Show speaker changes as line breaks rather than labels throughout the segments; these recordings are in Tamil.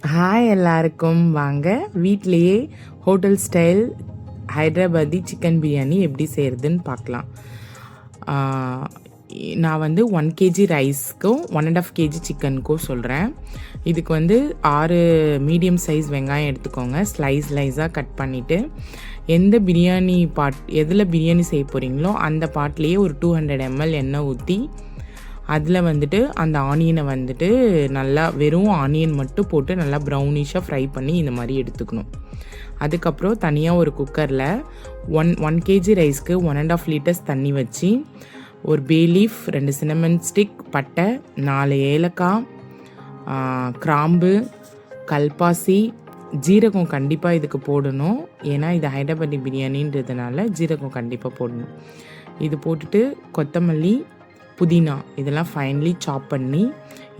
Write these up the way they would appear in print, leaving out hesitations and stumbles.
ஹாய் எல்லாருக்கும், வாங்க வீட்டிலையே hotel style Hyderabadi chicken biryani எப்படி செய்கிறதுன்னு பார்க்கலாம். நான் வந்து 1 kg ரைஸ்க்கும் 1.5 kg சிக்கனுக்கும் சொல்கிறேன். இதுக்கு வந்து 6 மீடியம் சைஸ் வெங்காயம் எடுத்துக்கோங்க. ஸ்லைஸாக கட் பண்ணிவிட்டு எந்த பிரியாணி எதில் பிரியாணி செய்ய போகிறீங்களோ அந்த பாட்லேயே ஒரு 200 ml எண்ணெய் ஊற்றி அதில் வந்துட்டு அந்த ஆனியனை வந்துட்டு நல்லா வெறும் ஆனியன் மட்டும் போட்டு நல்லா ப்ரௌனிஷாக ஃப்ரை பண்ணி இந்த மாதிரி எடுத்துக்கணும். அதுக்கப்புறம் தனியாக ஒரு குக்கரில் 1 kg ரைஸ்க்கு 1.5 liters தண்ணி வச்சு ஒரு பே லீஃப், 2 சின்னமன் ஸ்டிக், பட்டை, 4 ஏலக்காய், கிராம்பு, கல்பாசி, ஜீரகம் கண்டிப்பாக இதுக்கு போடணும். ஏன்னா இது ஹைதராபாதி பிரியாணின்றதுனால ஜீரகம் கண்டிப்பாக போடணும். இது போட்டுட்டு கொத்தமல்லி, புதினா இதெல்லாம் ஃபைனலி சாப் பண்ணி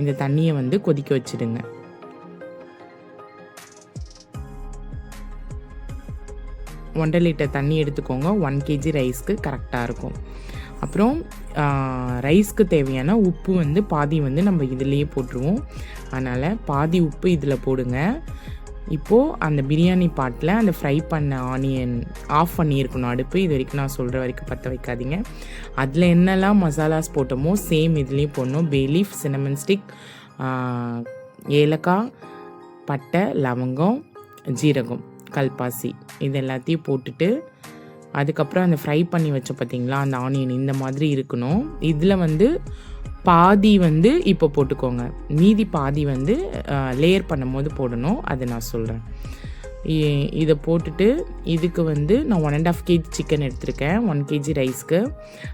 இந்த தண்ணியை வந்து கொதிக்க வச்சுடுங்க. ஒன்றரை லிட்டர் தண்ணி எடுத்துக்கோங்க. 1 kg ரைஸ்க்கு கரெக்டாக இருக்கும். அப்புறம் ரைஸ்க்கு தேவையான உப்பு வந்து பாதி வந்து நம்ம இதிலேயே போட்டுருவோம். அதனால் பாதி உப்பு இதில் போடுங்க. இப்போது அந்த பிரியாணி பாட்டில் அந்த ஃப்ரை பண்ண ஆனியன் ஆஃப் பண்ணியிருக்கணும் அடுப்பு. இது வரைக்கும் நான் சொல்கிற வரைக்கும் பற்ற வைக்காதீங்க. அதில் என்னெல்லாம் மசாலாஸ் போட்டோமோ சேம் இதுலேயும் போடணும். பே லீஃப், சின்னமன் ஸ்டிக், ஏலக்காய், பட்டை, லவங்கம், ஜீரகம், கல்பாசி இது எல்லாத்தையும் போட்டுட்டு அதுக்கப்புறம் அந்த ஃப்ரை பண்ணி வச்ச பார்த்திங்களா அந்த ஆனியன் இந்த மாதிரி இருக்கணும். இதில் வந்து பாதி வந்து இப்போ போட்டுக்கோங்க, மீதி பாதி வந்து லேயர் பண்ணும்போது போடணும். அது நான் சொல்கிறேன். இதை போட்டுட்டு இதுக்கு வந்து நான் 1.5 kg சிக்கன் எடுத்திருக்கேன். 1 kg ரைஸ்க்கு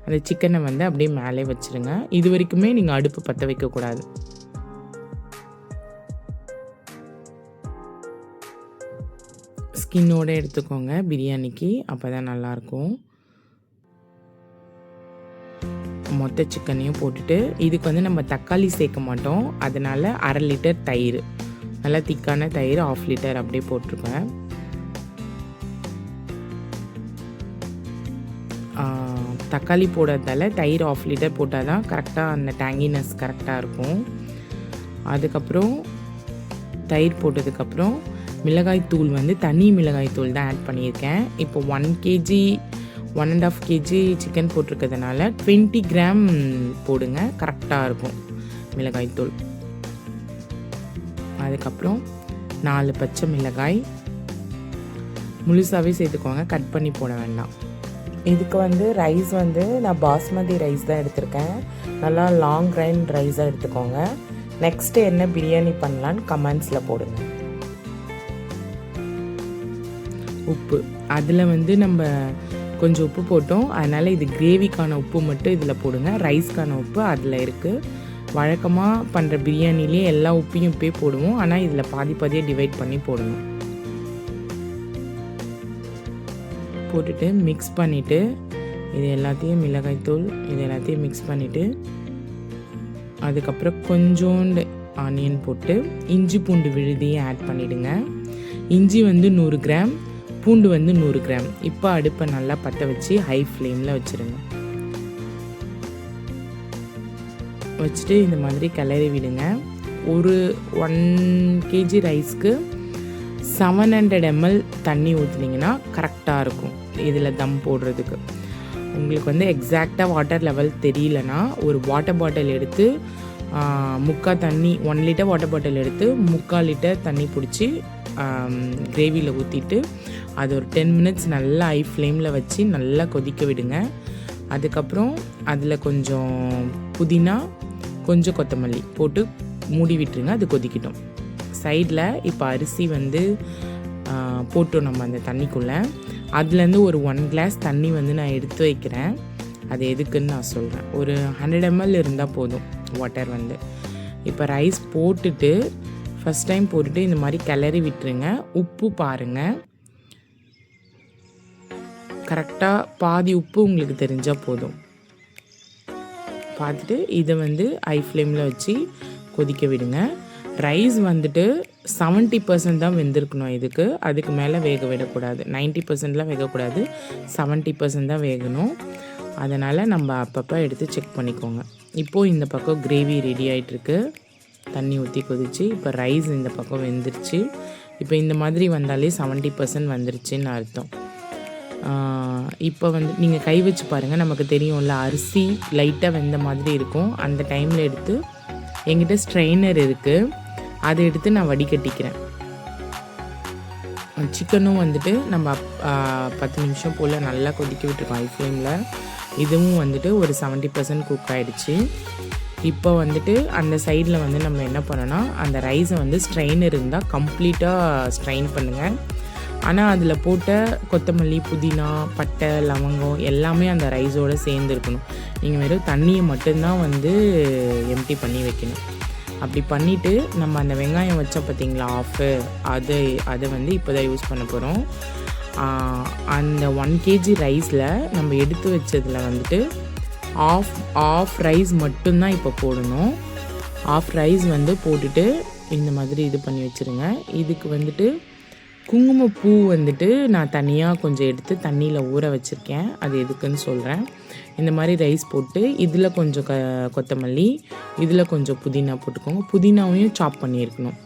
அந்த சிக்கனை வந்து அப்படியே மேலே வச்சுருங்க. இது வரைக்குமே நீங்கள் அடுப்பு பற்ற வைக்கக்கூடாது. ஸ்கின்னோடு எடுத்துக்கோங்க பிரியாணிக்கு, அப்போ தான் நல்லாயிருக்கும். மொத்த சிக்கனையும் போட்டுட்டு இதுக்கு வந்து நம்ம தக்காளி சேர்க்க மாட்டோம். அதனால் 1/2 லிட்டர் தயிர், நல்லா திக்கான தயிர் 1/2 லிட்டர் அப்படியே போட்டிருக்கேன். தக்காளி போடுறதால தயிர் 1/2 லிட்டர் போட்டால் தான் கரெக்டாக அந்த டேங்கினஸ் கரெக்டாக இருக்கும். அதுக்கப்புறம் தயிர் போட்டதுக்கப்புறம் மிளகாய் தூள் வந்து தனி மிளகாய் தூள் தான் ஆட் பண்ணியிருக்கேன். இப்போ 1 kg 1.5 kg சிக்கன் போட்டிருக்கிறதுனால 20 கிராம் போடுங்க, கரெக்டாக இருக்கும் மிளகாய்த்தூள். அதுக்கப்புறம் 4 பச்சை மிளகாய் முழுசாகவே சேர்த்துக்கோங்க, கட் பண்ணி போட வேண்டாம். இதுக்கு வந்து ரைஸ் வந்து நான் பாஸ்மதி ரைஸ் தான் எடுத்திருக்கேன். நல்லா லாங் கிரைண்ட் ரைஸாக எடுத்துக்கோங்க. நெக்ஸ்ட்டு என்ன பிரியாணி பண்ணலான்னு கமெண்ட்ஸில் போடுங்க. உப்பு அதில் வந்து நம்ம கொஞ்சம் உப்பு போட்டோம், அதனால் இது கிரேவிக்கான உப்பு மட்டும் இதில் போடுங்க. ரைஸ்க்கான உப்பு அதில் இருக்குது. வழக்கமாக பண்ணுற பிரியாணிலே எல்லா உப்பையும் இப்பே போடுவோம், ஆனால் இதில் பாதியாக டிவைட் பண்ணி போடணும். போட்டுட்டு மிக்ஸ் பண்ணிவிட்டு இது எல்லாத்தையும் மிளகாய்த்தூள் இது எல்லாத்தையும் மிக்ஸ் பண்ணிவிட்டு அதுக்கப்புறம் கொஞ்சோண்டு ஆனியன் போட்டு இஞ்சி பூண்டு விழுதியும் ஆட் பண்ணிவிடுங்க. இஞ்சி வந்து 100 கிராம், பூண்டு வந்து 100 கிராம். இப்போ அடுப்பை நல்லா பற்ற வச்சு ஹை ஃப்ளேமில் வச்சுருங்க. வச்சுட்டு இந்த மாதிரி கிளறி விடுங்க. ஒரு 1 kg ரைஸ்க்கு 700 ml தண்ணி ஊற்றுனீங்கன்னா கரெக்டாக இருக்கும் இதில் தம் போடுறதுக்கு. உங்களுக்கு வந்து எக்ஸாக்டாக வாட்டர் லெவல் தெரியலனா ஒரு வாட்டர் பாட்டில் எடுத்து 1 லிட்டர் வாட்டர் பாட்டில் எடுத்து 3/4 லிட்டர் தண்ணி பிடிச்சி கிரேவியில் ஊற்றிட்டு அது ஒரு 10 minutes நல்லா ஹை ஃப்ளேமில் வச்சு நல்லா கொதிக்க விடுங்க. அதுக்கப்புறம் அதில் கொஞ்சம் புதினா, கொஞ்சம் கொத்தமல்லி போட்டு மூடி விட்டுருங்க, அது கொதிக்கட்டும். சைடில் இப்போ அரிசி வந்து போட்டோம் நம்ம அந்த தண்ணிக்குள்ளே. அதுலேருந்து ஒரு 1 glass தண்ணி வந்து நான் எடுத்து வைக்கிறேன். அது எதுக்குன்னு நான் சொல்கிறேன். ஒரு 100 ml இருந்தால் போதும் வாட்டர் வந்து. இப்போ ரைஸ் போட்டுட்டு ஃபஸ்ட் டைம் போட்டுட்டு இந்த மாதிரி கிளறி விட்டுருங்க. உப்பு பாருங்கள், கரெக்டாக பாதி உப்பு உங்களுக்கு தெரிஞ்சால் போதும். பார்த்துட்டு இதை வந்து ஹை ஃப்ளேமில் வச்சு கொதிக்க விடுங்க. ரைஸ் வந்துட்டு 70% தான் வெந்திருக்கணும் இதுக்கு, அதுக்கு மேலே வேக விடக்கூடாது. 90%லாம் வேகக்கூடாது, 70% தான் வேகணும். அதனால் நம்ம அப்பப்போ எடுத்து செக் பண்ணிக்கோங்க. இப்போது இந்த பக்கம் கிரேவி ரெடி ஆகிட்டுருக்கு. தண்ணி ஊற்றி கொதிச்சு இப்போ ரைஸ் இந்த பக்கம் வெந்துருச்சு. இப்போ இந்த மாதிரி வந்தாலே 70% வந்துருச்சுன்னு அர்த்தம். இப்போ வந்து நீங்கள் கை வச்சு பாருங்கள், நமக்கு தெரியும்ல அரிசி லைட்டாக வெந்த மாதிரி இருக்கும். அந்த டைமில் எடுத்து என்கிட்ட ஸ்ட்ரெயினர் இருக்குது, அதை எடுத்து நான் வடிகட்டிக்கிறேன். சிக்கனும் வந்துட்டு நம்ம 10 நிமிஷம் போல் நல்லா கொதிக்க விட்டுருக்கோம் ஹை ஃப்ளேமில். இதுவும் வந்துட்டு ஒரு 70% குக் ஆகிடுச்சு. இப்போ வந்துட்டு அந்த சைடில் வந்து நம்ம என்ன பண்ணோன்னா, அந்த ரைஸை வந்து ஸ்ட்ரெயினர் இருந்தால் கம்ப்ளீட்டாக ஸ்ட்ரெயின் பண்ணுங்கள். ஆனால் அதில் போட்ட கொத்தமல்லி, புதினா, பட்டை, லவங்கம் எல்லாமே அந்த ரைஸோடு சேர்ந்துருக்கணும். நீங்கள் வெறும் தண்ணியை மட்டும்தான் வந்து எம்டி பண்ணி வைக்கணும். அப்படி பண்ணிவிட்டு நம்ம அந்த வெங்காயம் வச்சோம் பார்த்திங்களா ஆஃபு, அதை வந்து இப்போ தான் யூஸ் பண்ண போகிறோம். அந்த 1 kg ரைஸில் நம்ம எடுத்து வச்சதில் வந்துட்டு ஆஃப் ரைஸ் மட்டும்தான் இப்போ போடணும். ஆஃப் ரைஸ் வந்து போட்டுட்டு இந்த மாதிரி இது பண்ணி வச்சுருங்க. இதுக்கு வந்துட்டு குங்குமப்பூ வந்துட்டு நான் தனியாக கொஞ்சம் எடுத்து தண்ணியில் ஊற வச்சுருக்கேன், அது எதுக்குன்னு சொல்கிறேன். இந்த மாதிரி ரைஸ் போட்டு இதில் கொஞ்சம் கொத்தமல்லி, இதில் கொஞ்சம் புதினா போட்டுக்கோங்க. புதினாவையும் சாப் பண்ணியிருக்கணும்.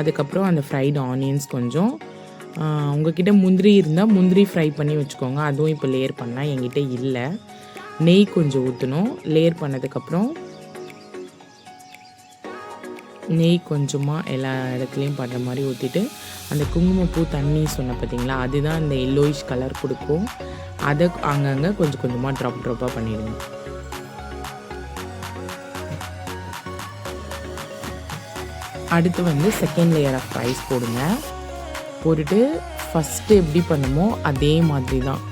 அதுக்கப்புறம் அந்த ஃப்ரைடு ஆனியன்ஸ் கொஞ்சம், உங்கள்கிட்ட முந்திரி இருந்தால் முந்திரி ஃப்ரை பண்ணி வச்சுக்கோங்க, அதுவும் இப்போ லேயர் பண்ணால் என்கிட்ட இல்லை. நெய் கொஞ்சம் ஊற்றணும். லேயர் பண்ணதுக்கப்புறம் நெய் கொஞ்சமாக எல்லா இடத்துலையும் படுற மாதிரி ஊற்றிட்டு அந்த குங்குமப்பூ தண்ணி சொன்ன பார்த்தீங்களா, அதுதான் அந்த எல்லோயிஷ் கலர் கொடுக்கும். அதை அங்கங்கே கொஞ்சம் கொஞ்சமாக ட்ராப்பாக பண்ணிவிடுங்க. அடுத்து வந்து செகண்ட் லேயர் ஆஃப் ரைஸ் போடுங்க. போட்டுட்டு ஃபஸ்ட்டு எப்படி பண்ணுமோ அதே மாதிரி தான்.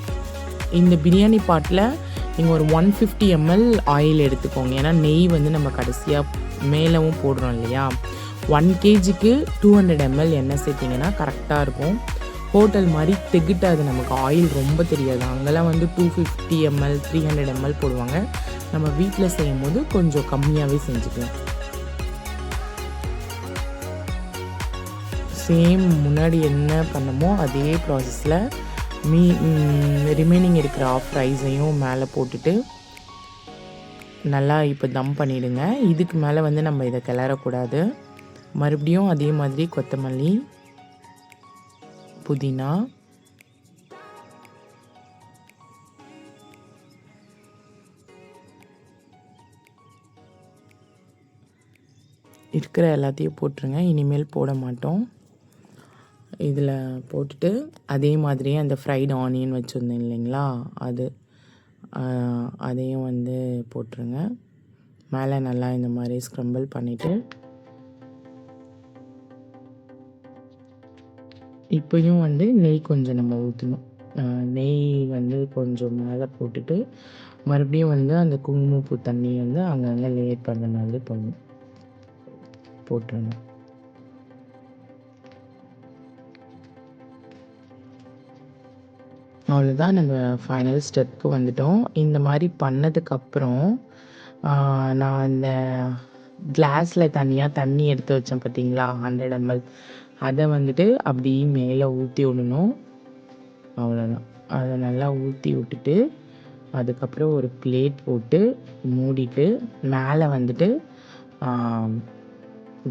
இந்த பிரியாணி பாட்டில் நீங்கள் ஒரு 150 ml ஆயில் எடுத்துக்கோங்க. ஏன்னா நெய் வந்து நம்ம கடைசியாக மேலவும் போடுறோம் இல்லையா. 1 kgக்கு 200 ml எண்ணெய் சேர்த்திங்கன்னா கரெக்டாக இருக்கும். ஹோட்டல் மாதிரி தெகிட்டாது, நமக்கு ஆயில் ரொம்ப தெரியாது. அங்கெல்லாம் வந்து 250 ml 300 ml போடுவாங்க. நம்ம வீட்டில் செய்யும் போது கொஞ்சம் கம்மியாகவே செஞ்சுக்கலாம். சேம் முன்னாடி என்ன பண்ணமோ அதே ப்ராசஸில் ரிமைனிங் இருக்கிற ஆஃப் ரைஸையும் மேலே போட்டுட்டு நல்லா இப்போ தம் பண்ணிவிடுங்க. இதுக்கு மேலே வந்து நம்ம இதை கிளறக்கூடாது. மறுபடியும் அதே மாதிரி கொத்தமல்லி, புதினா, இருக்கிற எல்லாத்தையும் போட்டுருங்க. இனிமேல் போட மாட்டோம். இதில் போட்டுட்டு அதே மாதிரியே அந்த ஃப்ரைடு ஆனியன் வச்சுருந்தேன் இல்லைங்களா, அதையும் வந்து போட்டுருங்க. மேலே நல்லா இந்த மாதிரி ஸ்க்ரம்பிள் பண்ணிவிட்டு இப்போயும் வந்து நெய் கொஞ்சம் நம்ம ஊற்றணும். நெய் வந்து கொஞ்சம் மேலே போட்டுட்டு மறுபடியும் வந்து அந்த குங்குமப்பூ தண்ணி வந்து அங்கங்கே லேயர் பண்ணுற மாதிரி போட்டுருங்க. அவ்வளோதான், நம்ம ஃபைனல் ஸ்டெப்புக்கு வந்துட்டோம். இந்த மாதிரி பண்ணதுக்கப்புறம் நான் அந்த கிளாஸில் தண்ணி எடுத்து வச்சேன் பார்த்தீங்களா 100 ml, அதை வந்துட்டு அப்படி மேலே ஊற்றி விடணும். அவ்வளோதான், அதை நல்லா ஊற்றி விட்டுட்டு அதுக்கப்புறம் ஒரு பிளேட் போட்டு மூடிட்டு மேலே வந்துட்டு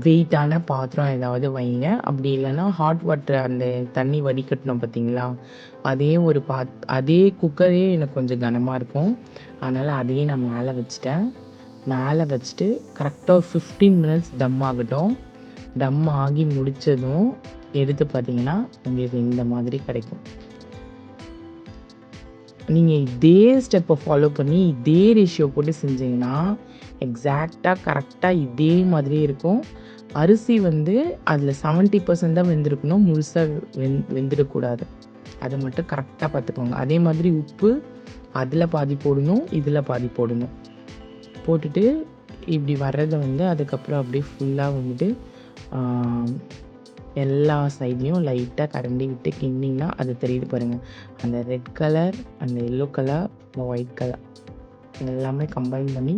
வெயிட்டான பாத்திரம் ஏதாவது வைங்க. அப்படி இல்லைன்னா ஹாட் வாட்டர் அந்த தண்ணி வடிகட்டணும் பார்த்தீங்களா, அதே குக்கரே எனக்கு கொஞ்சம் கனமாக இருக்கும். அதனால் அதையே நான் மேலே வச்சுட்டேன். மேலே வச்சுட்டு கரெக்டாக 15 minutes தம் ஆகட்டும். தம் ஆகி முடித்ததும் எடுத்து பார்த்தீங்கன்னா உங்களுக்கு இந்த மாதிரி கிடைக்கும். நீங்கள் இதே ஸ்டெப்பை ஃபாலோ பண்ணி இதே ரேஷியோ போட்டு செஞ்சிங்கன்னா எக்ஸாக்டாக கரெக்டாக இதே மாதிரி இருக்கும். அரிசி வந்து அதில் 70% தான் வெந்திருக்கணும், முழுசாக வெந்துடக்கூடாது. அதை மட்டும் கரெக்டாக பார்த்துக்கோங்க. அதே மாதிரி உப்பு அதில் பாதி போடணும், இதில் பாதி போடணும். போட்டுட்டு இப்படி வர்றதை வந்து அதுக்கப்புறம் அப்படியே ஃபுல்லாக வந்துட்டு எல்லா சைட்லேயும் லைட்டாக கரண்டி விட்டு கிண்டிங்கன்னா அது தெரியுது பாருங்கள். அந்த ரெட் கலர், அந்த எல்லோ கலர், இந்த ஒயிட் கலர் எல்லாமே கம்பைன் பண்ணி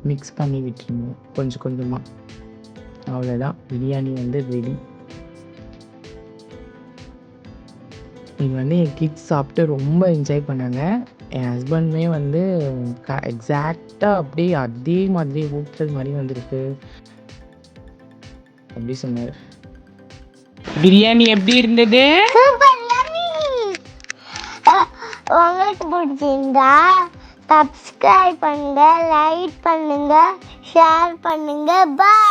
மிக்ஸ் பண்ணி விட்டுருங்க கொஞ்சம் கொஞ்சமாக. அவ்வளோதான், பிரியாணி வந்து ரெடி. இது வந்து என் கிட்ஸ் சாப்பிட்டு ரொம்ப என்ஜாய் பண்ணாங்க. என் ஹஸ்பண்டுமே வந்து எக்ஸாக்டாக அப்படியே அதே மாதிரி ஹோட்டல் மாதிரி வந்திருக்கு, அப்படி சொன்னார். பிரியாணி எப்படி இருந்தது?
உங்களுக்கு பிடிச்சிருந்தா சப்ஸ்கிரைப் பண்ணுங்க, லைக் பண்ணுங்க, ஷேர் பண்ணுங்க. பாய்.